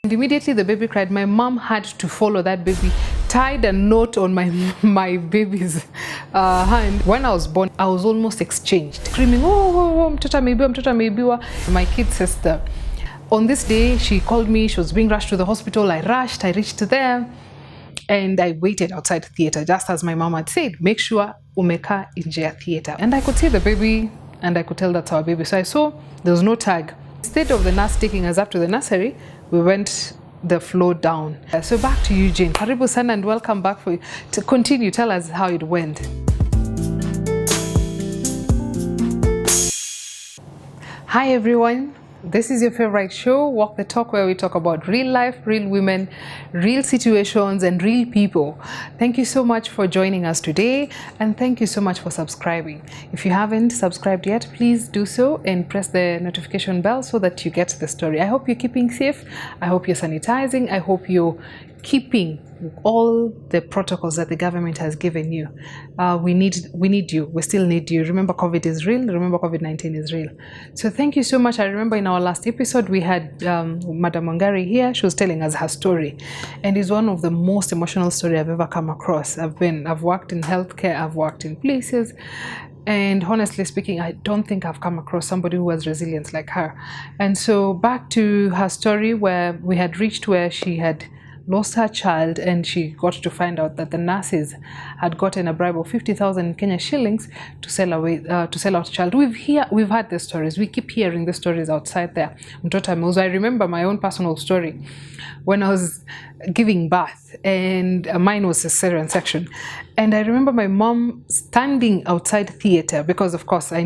And immediately the baby cried. My mom had to follow that baby, tied a note on my baby's hand. When I was born, I was almost exchanged, screaming, oh, mtoto ameibiwa. My kid sister. On this day, she called me. She was being rushed to the hospital. I rushed. I reached there. And I waited outside the theater, just as my mom had said, make sure umeka nje ya theater. And I could see the baby, and I could tell that's our baby. So I saw there was no tag. Instead of the nurse taking us up to the nursery, we went the floor down. So back to you, Jane. Karibu sana and welcome back for you. To continue, tell us how it went. Hi everyone. This is your favorite show, Walk the Talk, where we talk about real life, real women, real situations, and real people. Thank you so much for joining us today, and thank you so much for subscribing. If you haven't subscribed yet, please do so and press the notification bell so that you get the story. I hope you're keeping safe. I hope you're sanitizing. I hope you're keeping all the protocols that the government has given you. We need you. We still need you. Remember, COVID is real. Remember, COVID-19 is real. So thank you so much. I remember in our last episode, we had Madam Wangari here. She was telling us her story. And it's one of the most emotional stories I've ever come across. I've worked in healthcare. I've worked in places. And honestly speaking, I don't think I've come across somebody who was resilient like her. And so back to her story, where we had reached where she had lost her child, and she got to find out that the nurses had gotten a bribe of 50,000 Kenya shillings to sell out a child. We've had the stories. We keep hearing the stories outside there. I remember my own personal story when I was giving birth, and mine was a cesarean section. And I remember my mom standing outside theater because, of course, I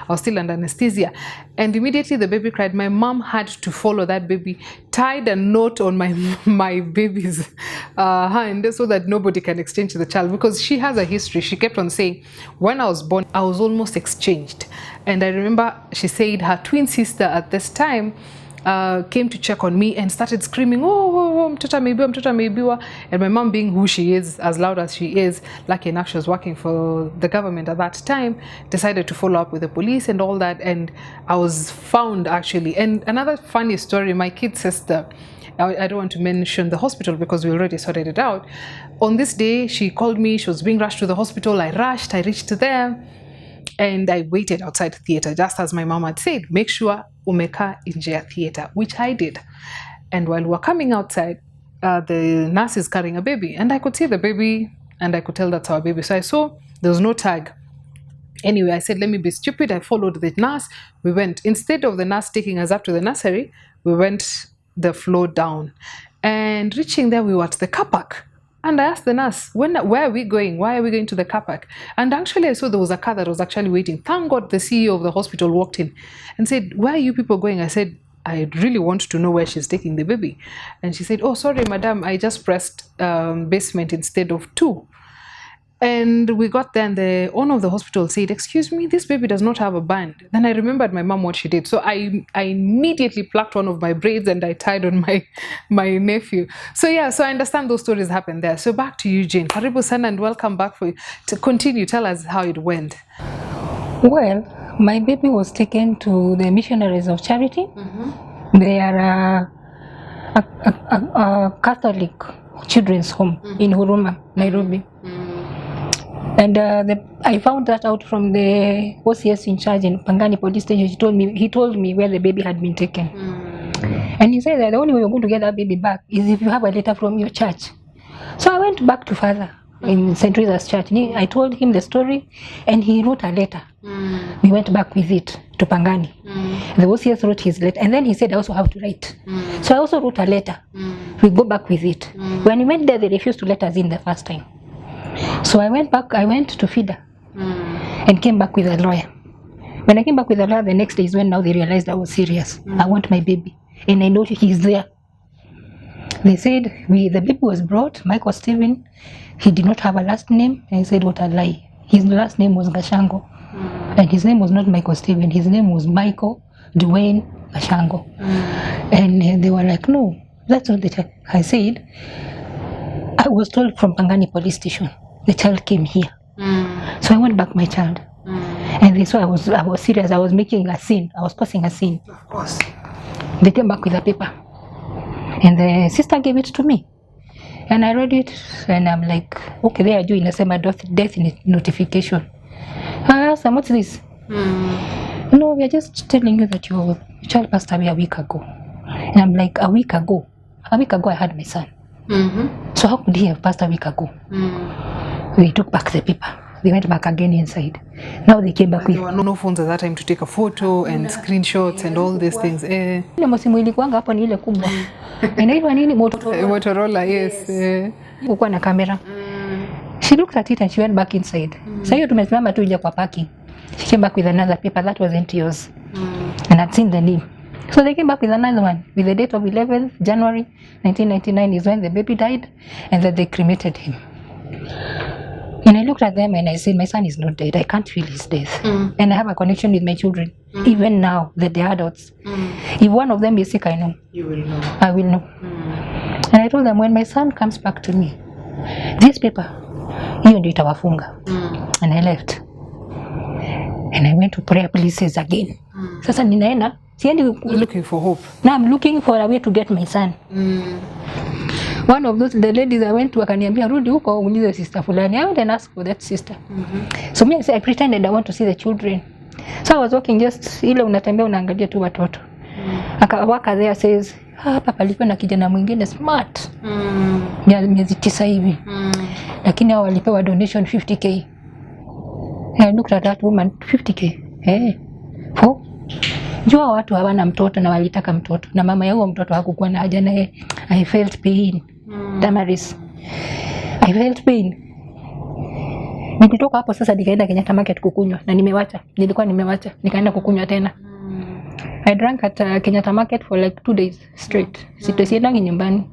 was still under anesthesia. And immediately the baby cried. My mom had to follow that baby, tied a note on my baby's hand so that nobody can exchange the child, because she has a history. She kept on saying, when I was born, I was almost exchanged. And I remember she said her twin sister at this time came to check on me and started screaming, oh, mtoto ameibiwa. And my mom, being who she is, as loud as she is, lucky enough she was working for the government at that time, decided to follow up with the police and all that. And I was found, actually. And another funny story, my kid sister, I don't want to mention the hospital because we already sorted it out. On this day, she called me. She was being rushed to the hospital. I rushed. I reached there. And I waited outside the theater, just as my mom had said, make sure umeka nje ya theater, which I did. And while we were coming outside, the nurse is carrying a baby. And I could see the baby, and I could tell that's our baby. So I saw there was no tag. Anyway, I said, let me be stupid. I followed the nurse. We went. Instead of the nurse taking us up to the nursery, we went the floor down. And reaching there, we were at the car park. And I asked the nurse, where are we going? Why are we going to the car park? And actually, I saw there was a car that was actually waiting. Thank God the CEO of the hospital walked in and said, where are you people going? I said, I really want to know where she's taking the baby. And she said, oh, sorry, madam, I just pressed basement instead of 2. And we got there, and the owner of the hospital said, excuse me, this baby does not have a band. Then I remembered my mom, what she did. So I immediately plucked one of my braids and I tied on my nephew. So yeah, so I understand those stories happen there. So back to you, Jane. Karibu sana and welcome back for you. To continue, tell us how it went. Well, my baby was taken to the Missionaries of Charity. Mm-hmm. They are a Catholic children's home in Huruma, Nairobi. Mm-hmm. And I found that out from the OCS in charge in Pangani police station. He told me where the baby had been taken. And he said that the only way you're going to get that baby back is if you have a letter from your church. So I went back to Father in St. Teresa's Church. I told him the story, and he wrote a letter. We went back with it to Pangani. The OCS wrote his letter, and then he said I also have to write. So I also wrote a letter. We go back with it. When we went there, they refused to let us in the first time. So I went to FIDA and came back with a lawyer. When I came back with a lawyer, the next day is when now they realized I was serious. I want my baby, and I know he's there. They said the baby was brought, Michael Stephen. He did not have a last name. And I said, what a lie. His last name was Gashango. And his name was not Michael Stephen. His name was Michael Dwayne Gashango. And they were like, no, that's not the child. I said, I was told from Pangani police station, the child came here. So I went back my child. And they saw I was serious. I was making a scene. I was causing a scene. Of course. They came back with a paper. And the sister gave it to me. And I read it and I'm like, okay, there I do inasema death notification. I asked them, what's this? No, we are just telling you that your child passed away a week ago. And I'm like, a week ago? A week ago I had my son. So how could he have passed a week ago? They took back the paper. They went back again inside. Now they came back with... There were no phones at that time to take a photo and screenshots and all these things. Ile msimu ilikuanga hapo ni ile kubwa. Inaitwa nini? Motorola, yes. Ukuwa na kamera. She looked at it and she went back inside. Sasa hiyo tumesimama tu nje kwa parking. She came back with another paper that wasn't yours. And I'd seen the name. So they came back with another one with the date of 11th January 1999 is when the baby died and that they cremated him. And I looked at them and I said, my son is not dead. I can't feel his death. And I have a connection with my children. Even now that they're adults. If one of them is sick, I know. You will know. I will know. And I told them, when my son comes back to me, this paper, hiyo ndio itawafunga. And I left. And I went to prayer places again. Sasa ninaenda, siendi looking for hope. Now I'm looking for a way to get my son. One of those, the ladies I went to, akaniambia rudi huko uulize sister fulani. I went and asked for that sister. So me, I pretended I want to see the children. So I was walking just, ile unatembea unaangalia tu watoto. Akawaka there says, hapa palikuwa na kijana mwingine smart. Miezi 9 hivi. Lakini hao walipewa donation 50k. I looked at that woman, 50k. Oh. Jua watu hawana mtoto na walitaka mtoto. Na mama yao mtoto hakukuwa na haja naye. I felt pain. Damaris. I felt pain. Nilitoka hapo sasa nikaenda Kenyatta Market kukunywa na nimewacha. Nilikuwa nimewacha. Nikaenda kukunywa tena. I drank at Kenyatta Market for like 2 days straight. Sitosiendangi nyumbani.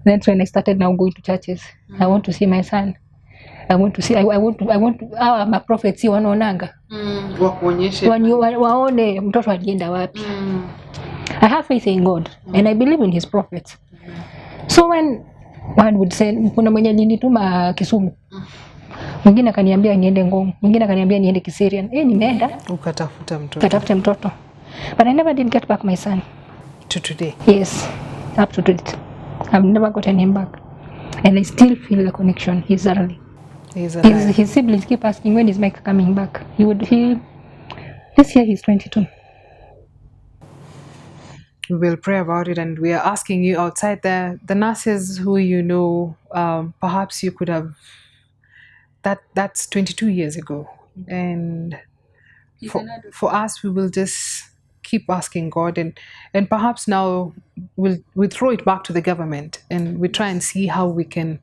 That's when I started now going to churches. I want to see my son. I want to see, I want to my prophets wanaonanga. Wakuonyeshe. Waone mtoto alienda wapi. I have faith in God and I believe in his prophets. So when one would say, kuna mwenye alinituma Kisumu. Mwingine akaniambia niende Ngong, mwingine akaniambia niende Kiserian. Nimeenda. Ukatafuta mtoto. But I never did get back my son. To today? Yes, up to date. I've never gotten him back. And I still feel the connection. He's early. His siblings keep asking, when is Mike coming back? This year he's 22. We will pray about it, and we are asking you outside there, the nurses who you know, perhaps you could have, that's 22 years ago. And for us, we will just keep asking God, and perhaps now we'll throw it back to the government and we try and see how we can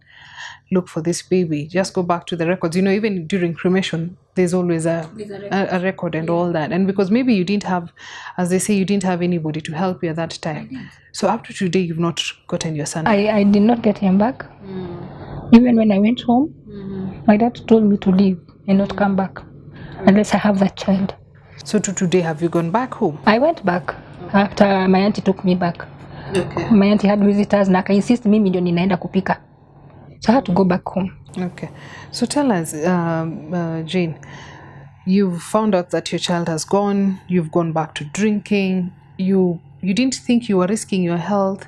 look for this baby. Just go back to the records. You know, even during cremation, there's always a record and all that. And because maybe you didn't have, as they say, you didn't have anybody to help you at that time. So up to today, you've not gotten your son. I did not get him back. Even when I went home, my dad told me to leave and not come back unless I have that child. So to today, have you gone back home? I went back after my auntie took me back. Okay. My auntie had visitors na aka insist mimi ndio ninaenda kupika. So I had to go back home. Okay. So tell us, Jane, you've found out that your child has gone, you've gone back to drinking, you didn't think you were risking your health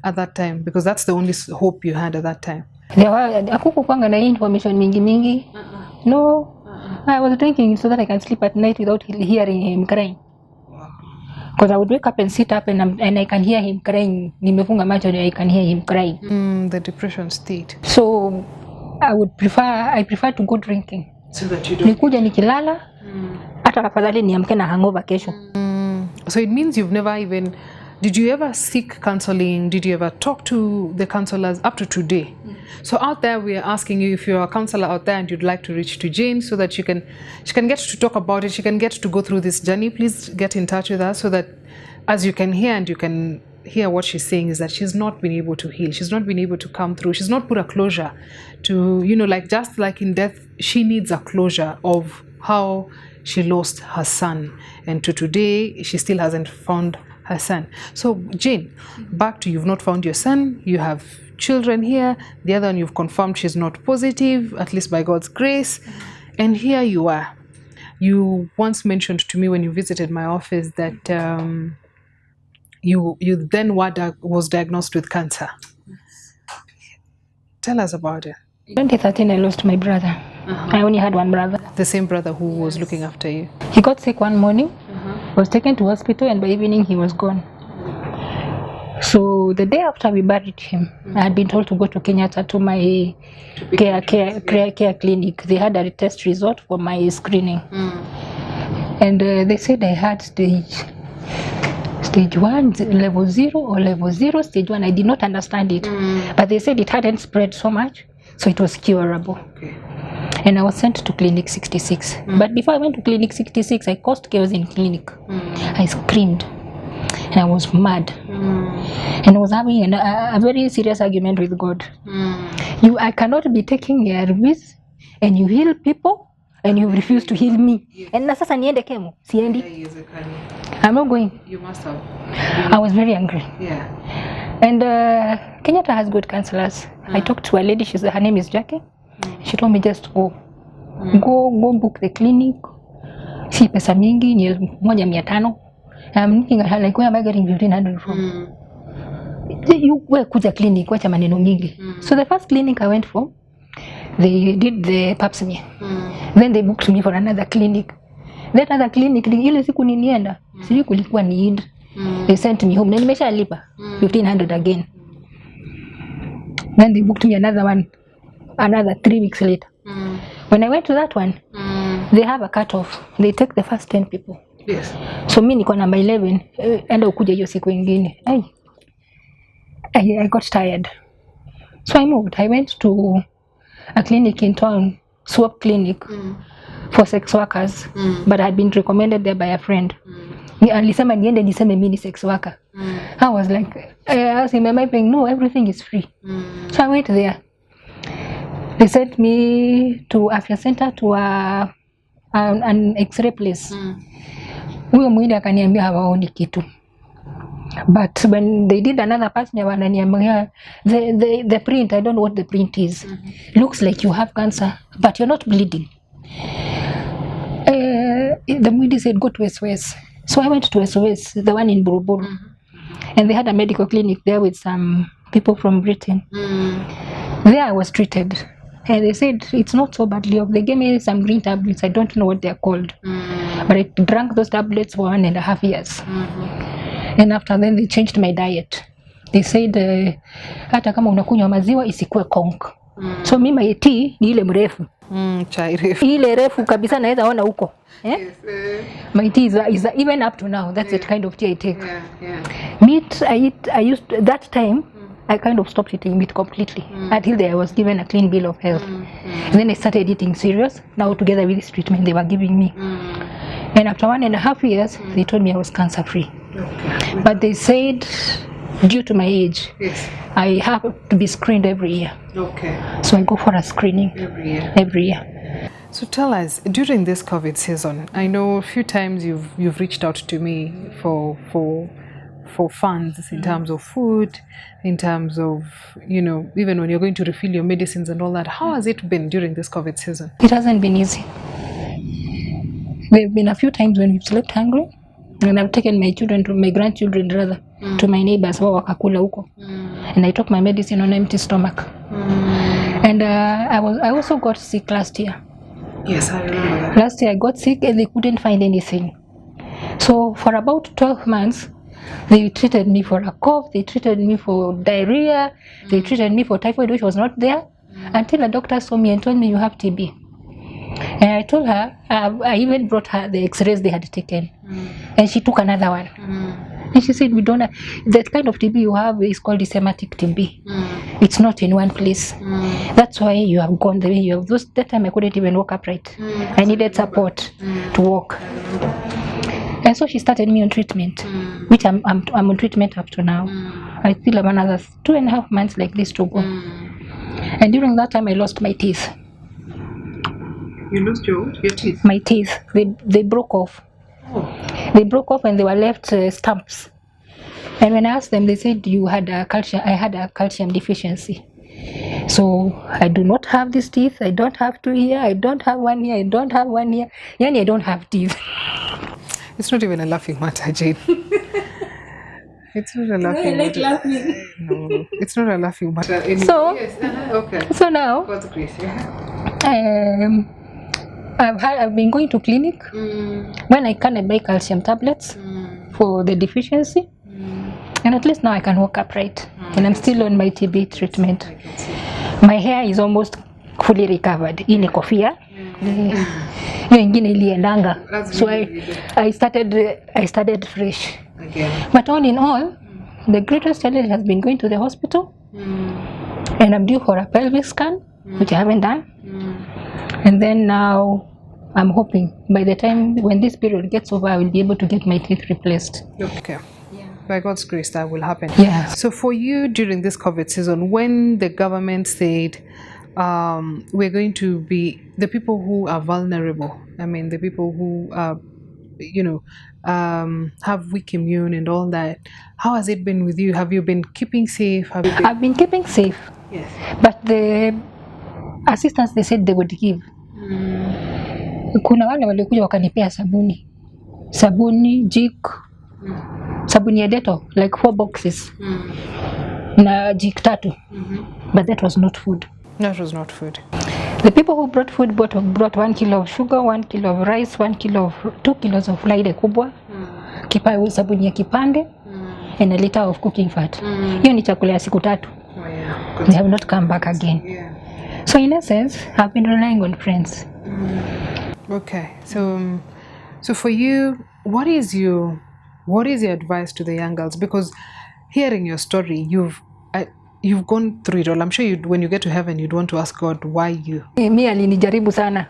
at that time, because that's the only hope you had at that time. Hakukukwanga na information mingi. No. I was drinking so that I can sleep at night without hearing him crying. Because I would wake up and sit up and I can hear him crying. Nimefunga macho and I can hear him crying. The depression state. So I prefer to go drinking. So that you don't. Nikuja nikilala, hata afadhali niamke na hangover kesho. So it means you've never even, did you ever seek counseling? Did you ever talk to the counselors up to today? So out there, we are asking you, if you're a counselor out there and you'd like to reach to Jane so that she can get to talk about it, she can get to go through this journey, please get in touch with us so that as you can hear and you can hear what she's saying is that she's not been able to heal. She's not been able to come through. She's not put a closure to, like just like in death, she needs a closure of how she lost her son. And to today, she still hasn't found her son. So Jane, back to you've not found your son, you have children here, the other one you've confirmed she's not positive, at least by God's grace, and here you are. You once mentioned to me when you visited my office that you then was diagnosed with cancer. Tell us about it. 2013, I lost my brother. I only had one brother. The same brother who was looking after you. He got sick one morning, was taken to hospital, and by evening he was gone. So the day after we buried him, I had been told to go to Kenyatta to my care clinic. They had a test result for my screening. And they said I had stage 1, level 0 or level 0, stage 1. I did not understand it. But they said it hadn't spread so much, so it was curable. Okay. And I was sent to clinic 66. But before I went to clinic 66, I caused chaos in clinic. I screamed. And I was mad. And I was having a very serious argument with God. I cannot be taking ARVs and you heal people and you refuse to heal me. And na sasa niende kemo, siendi. I'm not going. You must have. I was very angry. Yeah. And Kenyatta has good counselors. I talked to a lady, her name is Jackie. She told me just go. Go book the clinic. Si pesa mingi, ni 1,500. I'm thinking like, where am I getting 1,500 from? You kuja clinic, wacha maneno mingi. So the first clinic I went for, they did the pap smear. Then they booked me for another clinic. That other clinic, ile siku nilienda, sijui kulikuwa ni Eid. They sent me home. Na nimeshalipa 1,500 again. Then they booked me another one, another 3 weeks later. When I went to that one, they have a cut-off. They take the first 10 people. Yes. So mimi niko number 11, enda ukuja hiyo siku nyingine. I got tired. So I moved. I went to a clinic in town, swap clinic for sex workers, but I had been recommended there by a friend. Alisema niende niseme mimi ni sex worker. I was like, I asked him, am I paying? No, everything is free. So I went there. They sent me to Afya Center to an X-ray place. Huyo mwili akaniambia hawaoni kitu. But when they did another person, wananiambia the print, I don't know what the print is. Looks like you have cancer, but you're not bleeding. The mwili said go to SOS. So I went to SOS, the one in Buruburu. And they had a medical clinic there with some people from Britain. There I was treated. And they said it's not so badly off. They gave me some green tablets. I don't know what they're called. But I drank those tablets for 1.5 years. And after then they changed my diet. They said hata kama unakunywa maziwa isikue konk. So mimi my tea ni ile mrefu. Chai refu. Ile refu kabisa naweza ona huko. Yes, my tea is even up to now. That's the kind of tea I take. Meat I used that time. I kind of stopped eating meat completely until I was given a clean bill of health. And then I started eating cereals. Now together with this treatment they were giving me. And after 1.5 years, they told me I was cancer free. Okay. But they said due to my age, I have to be screened every year. Okay. So I go for a screening every year. So tell us, during this COVID season, I know a few times you've reached out to me for funds in terms of food, in terms of, even when you're going to refill your medicines and all that. How has it been during this COVID season? It hasn't been easy. There have been a few times when we've slept hungry, and I've taken my grandchildren rather, to my neighbors who wakakula huko. And I took my medicine on empty stomach. And I also got sick last year. Yes, I remember that. Last year I got sick and they couldn't find anything. So for about 12 months, they treated me for a cough, they treated me for diarrhea, they treated me for typhoid, which was not there, until a doctor saw me and told me you have TB. And I told her, I even brought her the x-rays they had taken. And she took another one. And she said, we don't have, that kind of TB you have is called systematic TB. It's not in one place. That's why you have gone the way you have. That time I couldn't even walk upright. I needed support to walk. And so she started me on treatment, which I'm on treatment up to now. I still have another 2.5 months like this to go. And during that time I lost my teeth. You lost your teeth? My teeth. They broke off. Oh. They broke off and they were left stumps. And when I asked them, they said I had a calcium deficiency. So I do not have these teeth. I don't have 2 here. I don't have 1 here. I don't have 1 here. Yani I don't have teeth. It's not even a laughing matter, Jane. It's not a laughing. I like laughing. No, it's not a laughing matter. So, yes, okay. So now, God's grace, yeah. I've been going to clinic. When I can, I buy calcium tablets for the deficiency. And at least now I can walk upright. And I'm still on my TB treatment. My hair is almost fully recovered. Ile kofia. Hiyo ingine iliendanga. So I started fresh. Again. But all in all, the greatest challenge has been going to the hospital. And I'm due for a pelvic scan, which I haven't done. And then now I'm hoping by the time when this period gets over, I will be able to get my teeth replaced. Okay. By God's grace, that will happen. Yeah. So for you during this COVID season, when the government said we're going to be the people who are vulnerable, I mean the people who are, have weak immune and all that, how has it been with you? Have you been keeping safe? I've been keeping safe. Yes. But the assistance they said they would give. Kuna wale walikuja wakanipea sabuni jik, sabuni ya Dettol, like 4 boxes, na jik 3. But that was not food. That was not food. The people who brought food brought 1 kilo of sugar, 1 kilo of rice, 2 kilos of laide kubwa, sabuni ya kipande, and a liter of cooking fat. Hiyo ni chakula ya siku 3. They have not come back again. Yeah. So in essence, I've been relying on friends. Okay, so for you, what is your advice to the young girls? Because hearing your story, you've gone through it all. I'm sure when you get to heaven, you'd want to ask God why you. Me alinijaribu sana.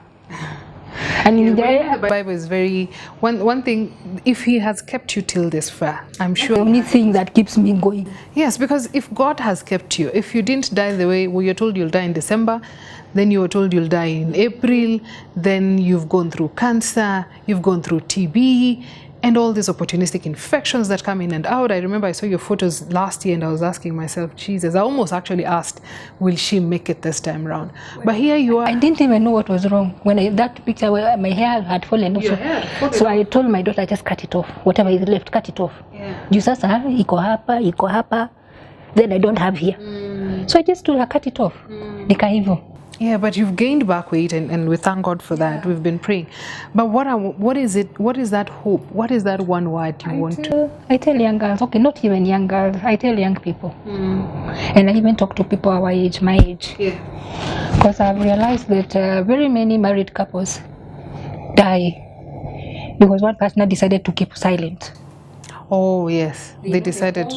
The Bible is very one thing. If He has kept you till this far, I'm sure. The only thing that keeps me going. Yes, because if God has kept you, if you didn't die the way you're told you'll die in December, then you were told you'll die in April, then you've gone through cancer, you've gone through TB, and all these opportunistic infections that come in and out. I remember I saw your photos last year and I was asking myself, Jesus, I almost actually asked, will she make it this time around? But here you are. I didn't even know what was wrong. When that picture where my hair had fallen off. So I told my daughter, just cut it off. Whatever is left, cut it off. Juu sasa, iko hapa. Then I don't have here. So I just told her, cut it off. Nika hivyo. Yeah, but you've gained back weight and we thank God for that. We've been praying. But what is it? What is that hope? What is that one word you want to? I tell young girls, okay, not even young girls, I tell young people. And I even talk to people our age, my age. Yeah. Because I've realized that very many married couples die because one partner decided to keep silent. Oh yes, they decided.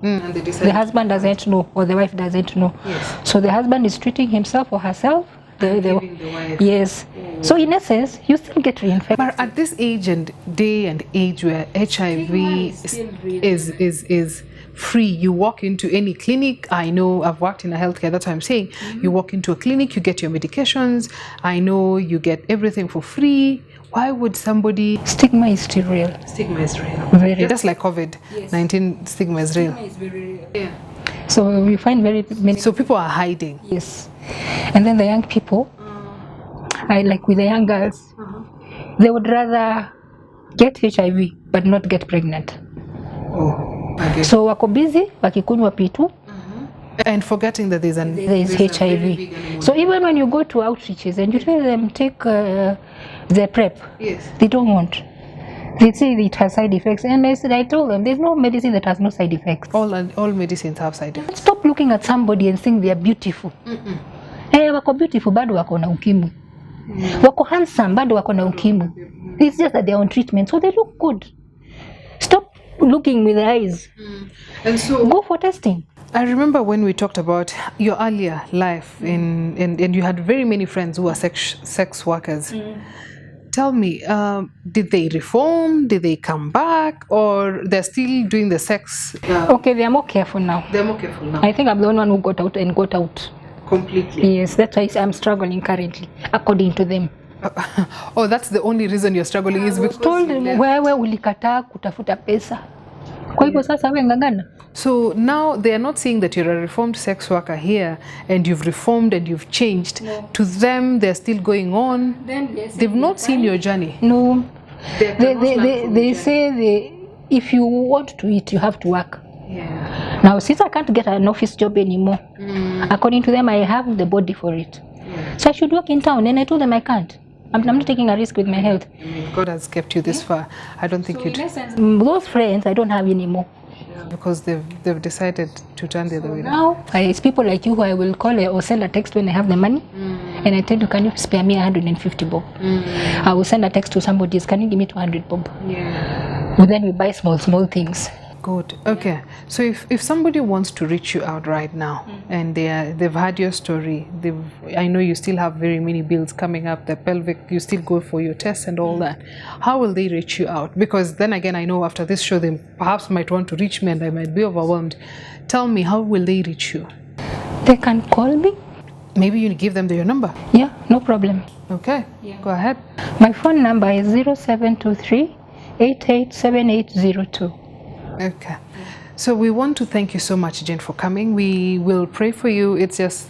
And they decided. The husband doesn't know, or the wife doesn't know. Yes. So the husband is treating himself or herself. The wife. Yes. Oh. So in essence, you still get reinfected. But at this age and day and age where HIV is free, you walk into any clinic. I know I've worked in a healthcare. That's what I'm saying. You walk into a clinic, you get your medications. I know you get everything for free. Why would somebody... Stigma is still real. Stigma is real. Very. Just like COVID-19, stigma is real. Stigma is very real. Yeah. So we find very many... So people are hiding. Yes. And then the young people, like with the young girls, they would rather get HIV but not get pregnant. Oh, okay. So wako busy, wakikunywa P2. And forgetting that there is HIV. So even when you go to outreaches and you tell them take the PrEP, yes, they don't want. They say it has side effects, and I told them there's no medicine that has no side effects. All medicines have side effects. Stop looking at somebody and think they are beautiful. Hey, wako beautiful, bado wako na ukimwi. Wako handsome, bado wako na ukimwi. It's just that they're on treatment, so they look good. Stop looking with the eyes. And so go for testing. I remember when we talked about your earlier life, and you had very many friends who were sex workers. Tell me, did they reform? Did they come back? Or they're still doing the sex? Okay, they are more careful now. They're more careful now. I think I'm the only one who got out. Completely? Yes, that's why I'm struggling currently, according to them. Oh, that's the only reason you're struggling is because told them, wewe ulikataa kutafuta pesa. Kwa hivyo sasa wewe ngangana. So now they are not saying that you're a reformed sex worker here and you've reformed and you've changed. No. To them, they're still going on. They've not seen your journey. No. They say if you want to eat, you have to work. Yeah. Now, since I can't get an office job anymore, according to them, I have the body for it. Yeah. So I should work in town, and I told them I can't. I'm not taking a risk with my health. I mean, God has kept you this far. I don't think you'd... Those friends I don't have anymore. Because they've decided to turn the other way. Now, it's people like you who I will call or send a text when I have the money. And I tell you, can you spare me 150 bob? I will send a text to somebody, can you give me 200 bob? Yeah. But then we buy small things. Good. Okay. So if somebody wants to reach you out right now and they've heard your story, I know you still have very many bills coming up, the pelvic, you still go for your tests and all that. How will they reach you out? Because then again, I know after this show, they perhaps might want to reach me and I might be overwhelmed. Tell me, how will they reach you? They can call me. Maybe you give them your number. Yeah, no problem. Okay. Yeah. Go ahead. My phone number is 0723 887802. Okay. So we want to thank you so much, Jane, for coming. We will pray for you. It's just,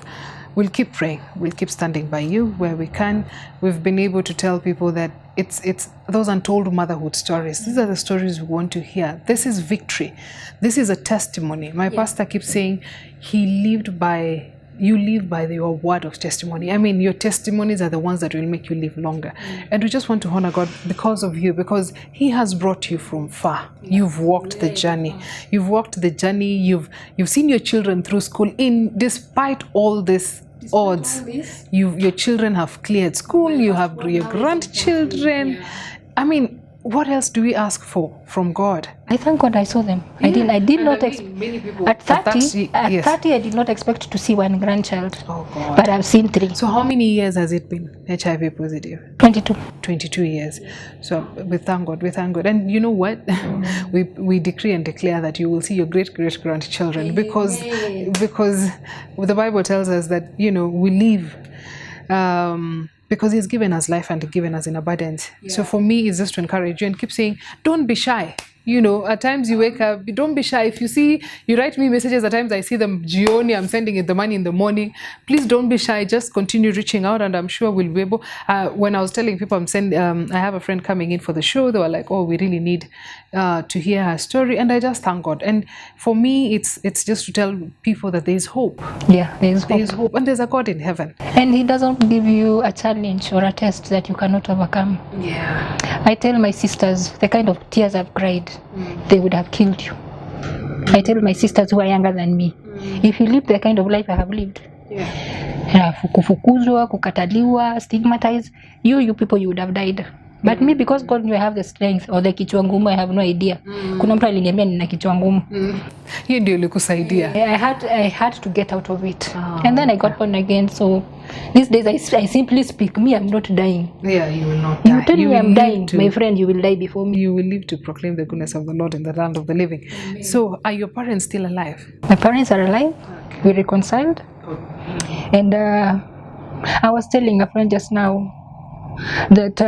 we'll keep praying. We'll keep standing by you where we can. We've been able to tell people that it's those untold motherhood stories. These are the stories we want to hear. This is victory. This is a testimony. My pastor keeps saying you live by your word of testimony. I mean, your testimonies are the ones that will make you live longer. And we just want to honor God because of you, because He has brought you from far. You've walked the journey. You've walked the journey. You've seen your children through school. Despite all this odds, your children have cleared school. You have your grandchildren. I mean, what else do we ask for from God? I thank God I saw them. I did not expect. At 30, I did not expect to see one grandchild. Oh God. But I've seen 3. So how many years has it been HIV positive? 22. 22 years. So we thank God. We thank God. And you know what? we decree and declare that you will see your great grandchildren because the Bible tells us that we live. Because He's given us life and given us in abundance. Yeah. So for me, it's just to encourage you and keep saying, don't be shy. At times you wake up, don't be shy. If you write me messages, at times I see them, Gioni, I'm sending it the money in the morning. Please don't be shy. Just continue reaching out and I'm sure we'll be able. When I was telling people I have a friend coming in for the show, they were like, oh, we really need to hear her story. And I just thank God. And for me, it's just to tell people that there is hope. Yeah, there is hope. There is hope. And there's a God in heaven. And He doesn't give you a challenge or a test that you cannot overcome. Yeah. I tell my sisters, the kind of tears I've cried, they would have killed you. I tell my sisters who are younger than me, if you live the kind of life I have lived, kufukuzwa, kukataliwa, stigmatized, you people, you would have died. But me, because God knew I have the strength or the kichwa ngumu, I have no idea. Kuna mtu aliniambia nina kichwa ngumu. Hiyo ndio ilikusaidia. I had to get out of it. And then I got born again. So these days I simply speak, me, I'm not dying. Yeah, you will not die. You tell me I'm dying, my friend, you will die before me. You will live to proclaim the goodness of the Lord in the land of the living. Amen. So are your parents still alive? My parents are alive. Okay. We reconciled. And I was telling a friend just now that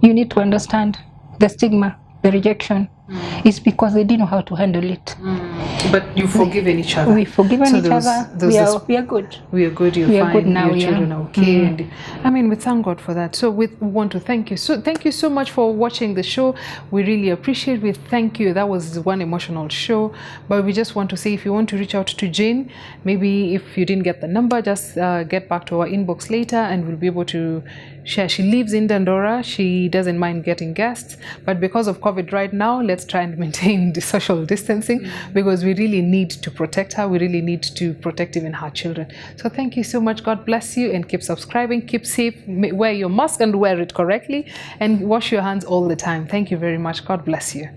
you need to understand the stigma, the rejection, is because they didn't know how to handle it. But you've forgiven each other. We've forgiven each other. We are good. We are good. You're fine. Good now. Your children are okay. And, I mean, we thank God for that. So we want to thank you. So thank you so much for watching the show. We really appreciate. We thank you. That was one emotional show. But we just want to say, if you want to reach out to Jane, maybe if you didn't get the number, just get back to our inbox later, and we'll be able to share. She lives in Dandora. She doesn't mind getting guests, but because of COVID right now, let's try and maintain the social distancing because we really need to protect her. We really need to protect even her children. So thank you so much. God bless you, and keep subscribing, keep safe, wear your mask and wear it correctly, and wash your hands all the time. Thank you very much. God bless you.